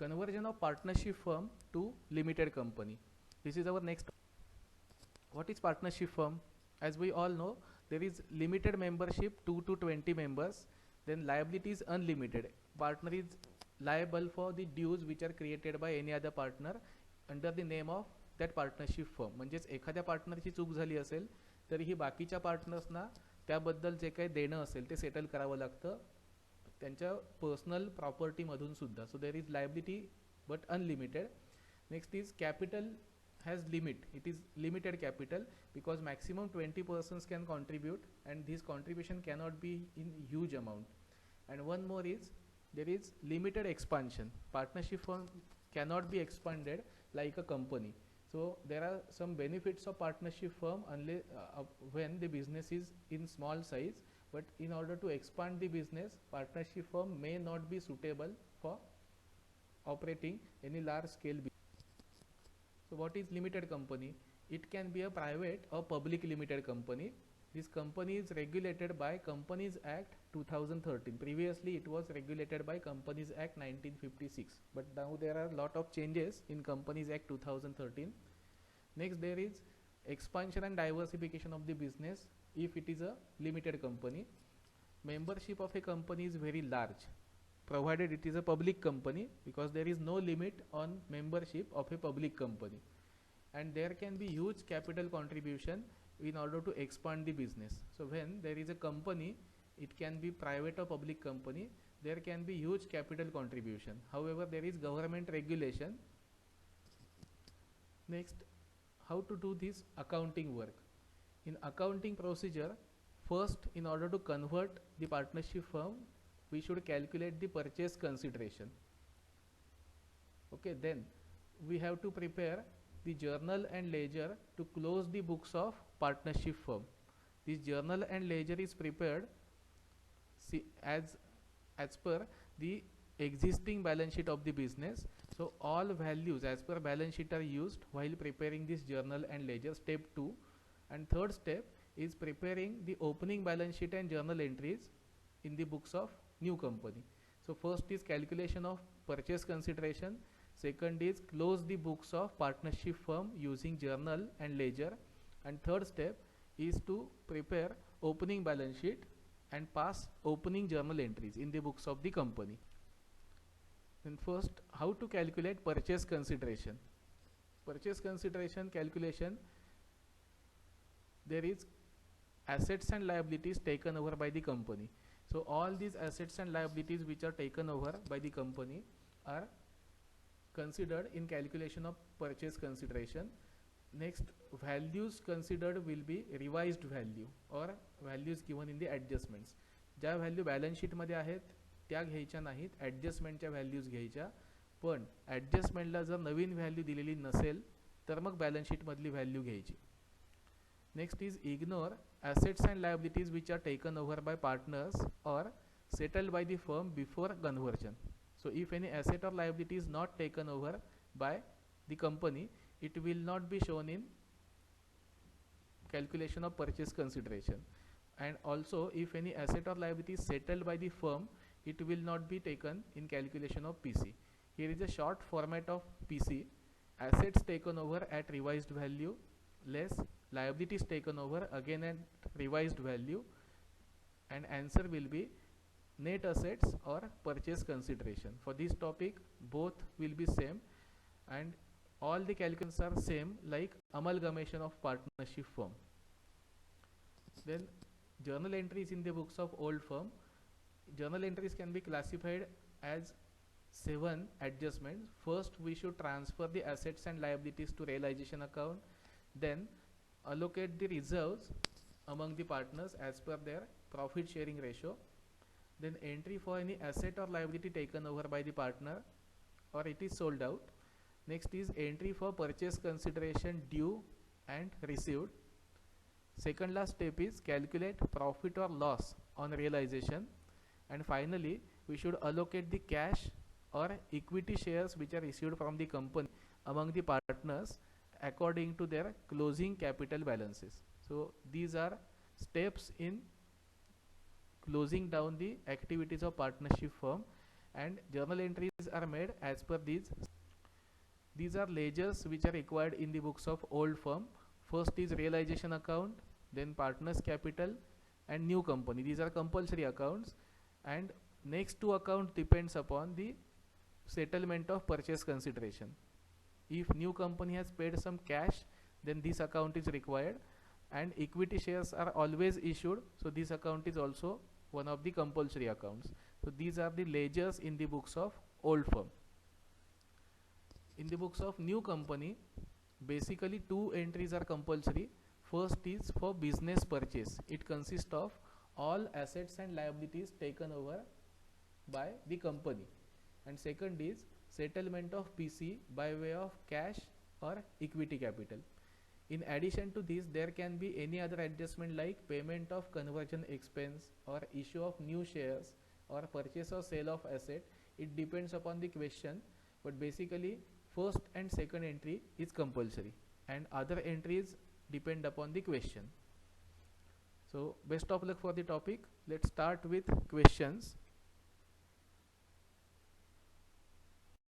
Conversion of partnership firm to limited company. This is our next. What is partnership firm? As we all know, there is limited membership 2 to 20 members. Then liability is unlimited. Partner is liable for the dues which are created by any other partner under the name of that partnership firm. म्हणजेच एखाद्या पार्टनरची चूक झाली असेल तरीही बाकीच्या पार्टनर्सना त्याबद्दल जे काही देणं असेल ते सेटल करावं लागतं त्यांच्या पर्सनल प्रॉपर्टीमधून सुद्धा. So there is liability but unlimited. Next is capital has limit. It is limited capital because maximum 20 persons can contribute and this contribution cannot be in huge amount. And one more is there is limited expansion. Partnership firm cannot be expanded like a company. So there are some benefits of partnership firm when the business is in small size, but in order to expand the business, partnership firm may not be suitable for operating any large scale business. So what is limited company? It can be a private or public limited company. This company is regulated by Companies Act 2013. Previously it was regulated by Companies Act 1956, but now there are a lot of changes in Companies Act 2013. Next there is expansion and diversification of the business if it is a limited company. Membership of a company is very large provided it is a public company because there is no limit on membership of a public company, and there can be huge capital contribution in order to expand the business. So when there is a company, it can be private or public company, there can be huge capital contribution. However, there is government regulation. Next, how to do this accounting work. In accounting procedure, first in order to convert the partnership firm, we should calculate the purchase consideration. Okay, then we have to prepare the journal and ledger to close the books of partnership firm. This journal and ledger is prepared as per the existing balance sheet of the business. So all values as per balance sheet are used while preparing this journal and ledger, step 2. And third step is preparing the opening balance sheet and journal entries in the books of new company. So first is calculation of purchase consideration, second is close the books of partnership firm using journal and ledger, and third step is to prepare opening balance sheet and pass opening journal entries in the books of the company. Then first, how to calculate purchase consideration. Purchase consideration calculation, there is assets and liabilities taken over by the company. So all these assets and liabilities which are taken over by the company are considered in calculation of purchase consideration. Next, values considered will be revised value or values given in the adjustments. ज्या value balance शीटमध्ये आहेत त्या घ्यायच्या नाहीत, ॲडजस्टमेंटच्या values घ्यायच्या. पण ॲडजस्टमेंटला जर नवीन value दिलेली नसेल तर मग बॅलन्स शीटमधली व्हॅल्यू घ्यायची. Next is ignore assets and liabilities which are taken over by partners or settled by the firm before conversion. So if any asset or liability is not taken over by the company, it will not be shown in calculation of purchase consideration. And also if any asset or liability is settled by the firm, it will not be taken in calculation of PC. Here is a short format of PC. Assets taken over at revised value less liabilities taken over again at revised value, and answer will be net assets or purchase consideration. For this topic both will be same and all the calculations are same like amalgamation of partnership firm. Then journal entries in the books of old firm. Journal entries can be classified as 7 adjustments. First we should transfer the assets and liabilities to realization account, then allocate the reserves among the partners as per their profit sharing ratio, then entry for any asset or liability taken over by the partner or it is sold out. Next is entry for purchase consideration due and received. Second last step is calculate profit or loss on realization, and finally we should allocate the cash or equity shares which are received from the company among the partners according to their closing capital balances. So these are steps in closing down the activities of partnership firm. and journal entries are made as per these. These are ledgers which are required in the books of old firm. First is realization account, then partners capital and new company. These are compulsory accounts, and next two account depends upon the settlement of purchase consideration. If new company has paid some cash, then this account is required, and equity shares are always issued, so this account is also one of the compulsory accounts. So these are the ledgers in the books of old firm. In the books of new company, basically two entries are compulsory. First is for business purchase. It consists of all assets and liabilities taken over by the company, and second is settlement of PC by way of cash or equity capital. In addition to this, there can be any other adjustment like payment of conversion expense or issue of new shares or purchase or sale of asset. It depends upon the question, but basically first and second entry is compulsory and other entries depend upon the question. So best of luck for the topic. Let's start with questions.